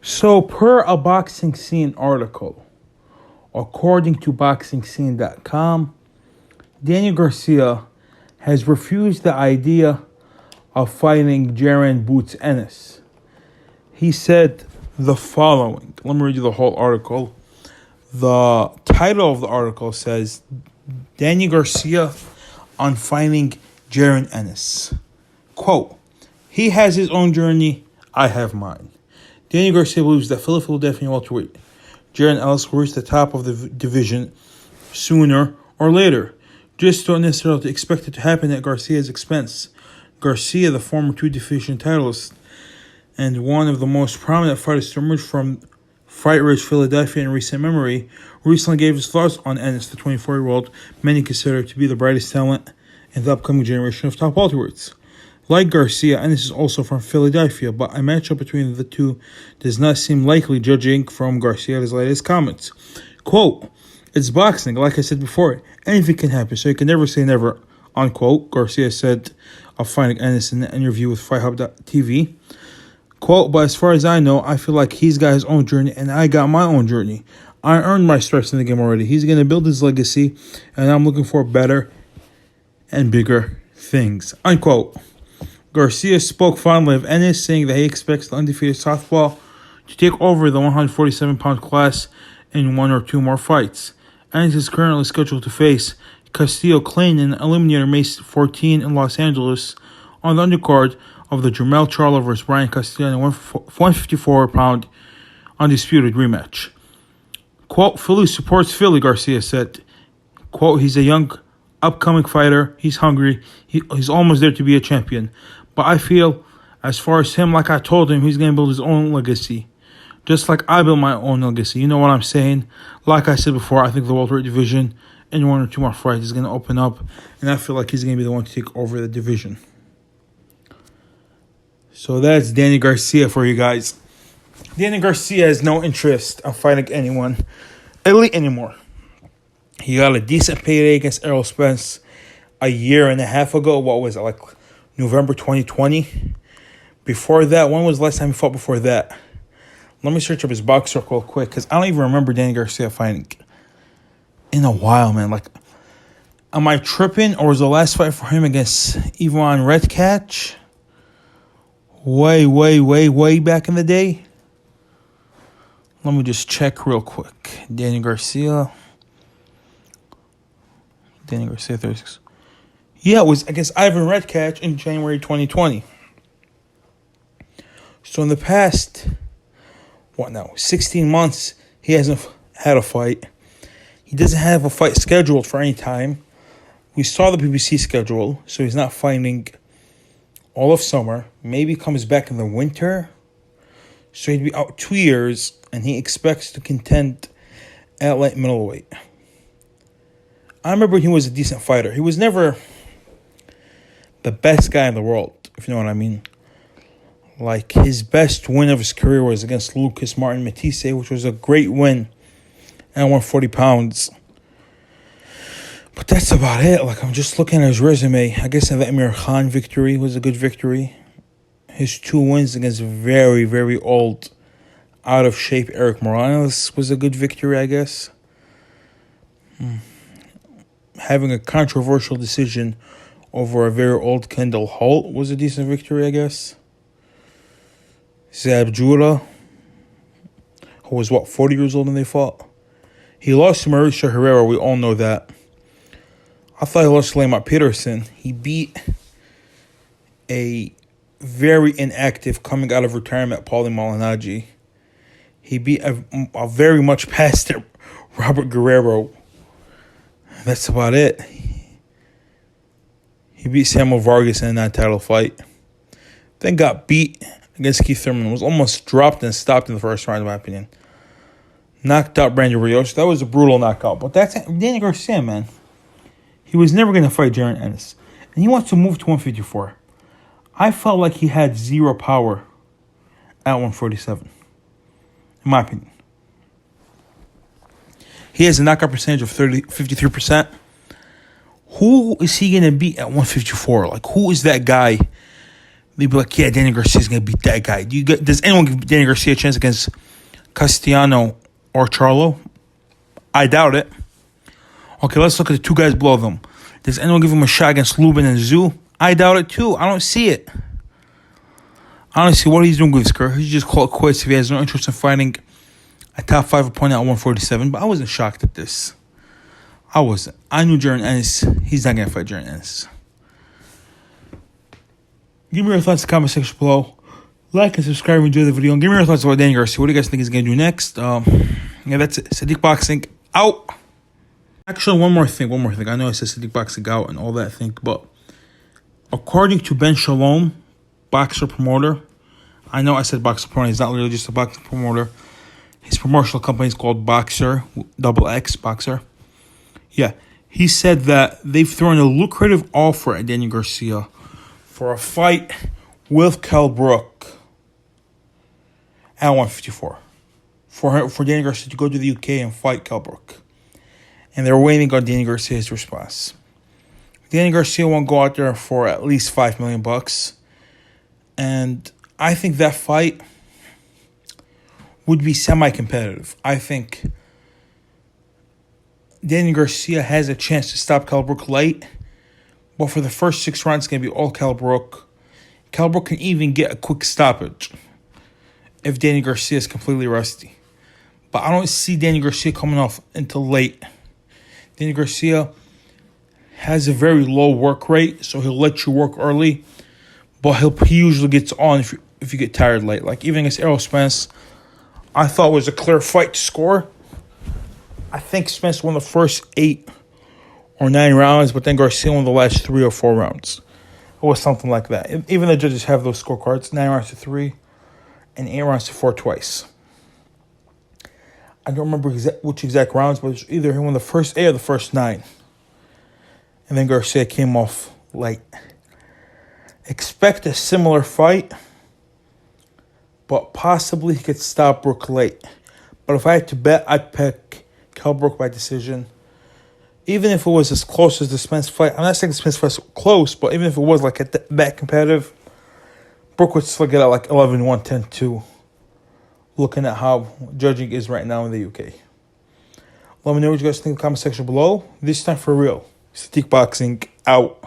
So, per a Boxing Scene article, according to BoxingScene.com, Danny Garcia has refused the idea of fighting Jaron Boots Ennis. He said the following. Let me read you the whole article. The title of the article says, Danny Garcia on fighting Jaron Ennis. Quote, he has his own journey, I have mine. Danny Garcia believes that Philadelphia welterweight Jaron Ennis will reach the top of the division sooner or later. Just don't necessarily expect it to happen at Garcia's expense. Garcia, the former two-division titleist and one of the most prominent fighters to emerge from fight-rich Philadelphia in recent memory, recently gave his thoughts on Ennis, the 24-year-old many consider to be the brightest talent in the upcoming generation of top welterweights. Like Garcia, Ennis is also from Philadelphia, but a matchup between the two does not seem likely, judging from Garcia's latest comments. Quote, it's boxing, like I said before, anything can happen, so you can never say never, unquote, Garcia said of fighting Ennis in an interview with FightHub.tv. Quote, but as far as I know, I feel like he's got his own journey and I got my own journey. I earned my stripes in the game already. He's going to build his legacy, and I'm looking for better and bigger things, unquote. Garcia spoke fondly of Ennis, saying that he expects the undefeated southpaw to take over the 147-pound class in one or two more fights. Ennis is currently scheduled to face Castillo Clay in Eliminator May 14 in Los Angeles on the undercard of the Jermell Charlo vs. Brian Castillo in a 154-pound undisputed rematch. Quote, Philly supports Philly, Garcia said. Quote, he's a young, upcoming fighter. He's hungry. He's almost there to be a champion. But I feel, as far as him, like I told him, he's going to build his own legacy. Just like I built my own legacy. You know what I'm saying? Like I said before, I think the welterweight division in one or two more fights is going to open up. And I feel like he's going to be the one to take over the division. So that's Danny Garcia for you guys. Danny Garcia has no interest in fighting anyone elite anymore. He got a decent payday against Errol Spence a year and a half ago. What was it, like November 2020? Before that, when was the last time he fought before that? Let me search up his box real quick, because I don't even remember Danny Garcia fighting in a while, man. Like, am I tripping, or was the last fight for him against Ivan Redkach? Way back in the day? Let me just check real quick. Danny Garcia, 36. Yeah, it was against Ivan Redkach in January 2020. So in the past, 16 months, he hasn't had a fight. He doesn't have a fight scheduled for any time. We saw the BBC schedule, so he's not fighting all of summer. Maybe comes back in the winter. So he'd be out 2 years, and he expects to contend at light middleweight. I remember he was a decent fighter. He was never the best guy in the world, if you know what I mean. Like, his best win of his career was against Lucas Martin Matisse, which was a great win at 140 pounds. But that's about it. Like, I'm just looking at his resume. I guess the Amir Khan victory was a good victory. His 2 wins against very, very old, out-of-shape Eric Morales was a good victory, I guess. Having a controversial decision over a very old Kendall Holt was a decent victory, I guess. Zab Judah, who was, 40 years old when they fought? He lost to Mauricio Herrera, we all know that. I thought he lost to Lamont Peterson. He beat a very inactive, coming out of retirement, Paulie Malignaggi. He beat a very much past Robert Guerrero. That's about it. He beat Samuel Vargas in a non-title fight. Then got beat against Keith Thurman. Was almost dropped and stopped in the first round, in my opinion. Knocked out Brandon Rios. That was a brutal knockout. But that's Danny Garcia, man. He was never going to fight Jaron Ennis. And he wants to move to 154. I felt like he had zero power at 147. In my opinion. He has a knockout percentage of 53%. Who is he going to beat at 154? Like, who is that guy they'd be like, yeah, Danny Garcia's going to beat that guy. Does anyone give Danny Garcia a chance against Castellano or Charlo? I doubt it. Okay, let's look at the two guys below them. Does anyone give him a shot against Lubin and Zhu? I doubt it too. I don't see it. Honestly, what he's doing with his career, he just call it quits if he has no interest in fighting a top 5 opponent at 147. But I wasn't shocked at this. I wasn't. I knew Jaron Ennis. He's not going to fight Jaron Ennis. Give me your thoughts in the comment section below. Like and subscribe and enjoy the video. And give me your thoughts about Danny Garcia. What do you guys think he's going to do next? Yeah, that's it. Sadiq Boxing out. Actually, one more thing. I know I said Sadiq Boxing out and all that thing, but according to Ben Shalom, boxer promoter, I know I said boxer promoter. He's not literally just a boxer promoter. His promotional company is called Boxer, XX Boxer. Yeah, he said that they've thrown a lucrative offer at Danny Garcia for a fight with Kell Brook at 154. For Danny Garcia to go to the UK and fight Kell Brook. And they're waiting on Danny Garcia's response. Danny Garcia won't go out there for at least $5 million. And I think that fight would be semi-competitive. I think Danny Garcia has a chance to stop Kell Brook late. But for the first 6 rounds, it's going to be all Kell Brook. Kell Brook can even get a quick stoppage if Danny Garcia is completely rusty. But I don't see Danny Garcia coming off until late. Danny Garcia has a very low work rate, so he'll let you work early. But he usually gets on if you get tired late. Like even against Errol Spence, I thought was a clear fight to score. I think Spence won the first 8 or 9 rounds, but then Garcia won the last 3 or 4 rounds. It was something like that. Even the judges have those scorecards: 9 rounds to 3 and 8 rounds to 4 twice. I don't remember which exact rounds, but it was either he won the first 8 or the first 9. And then Garcia came off late. Expect a similar fight, but possibly he could stop Brook late. But if I had to bet, I'd pick Kell Brook by decision. Even if it was as close as the Spence fight, I'm not saying the Spence fight was close, but even if it was like that competitive, Brook would still get out like 11-1, 10-2. Looking at how judging is right now in the UK. Let me know what you guys think in the comment section below. This time for real. Sadiq Boxing out.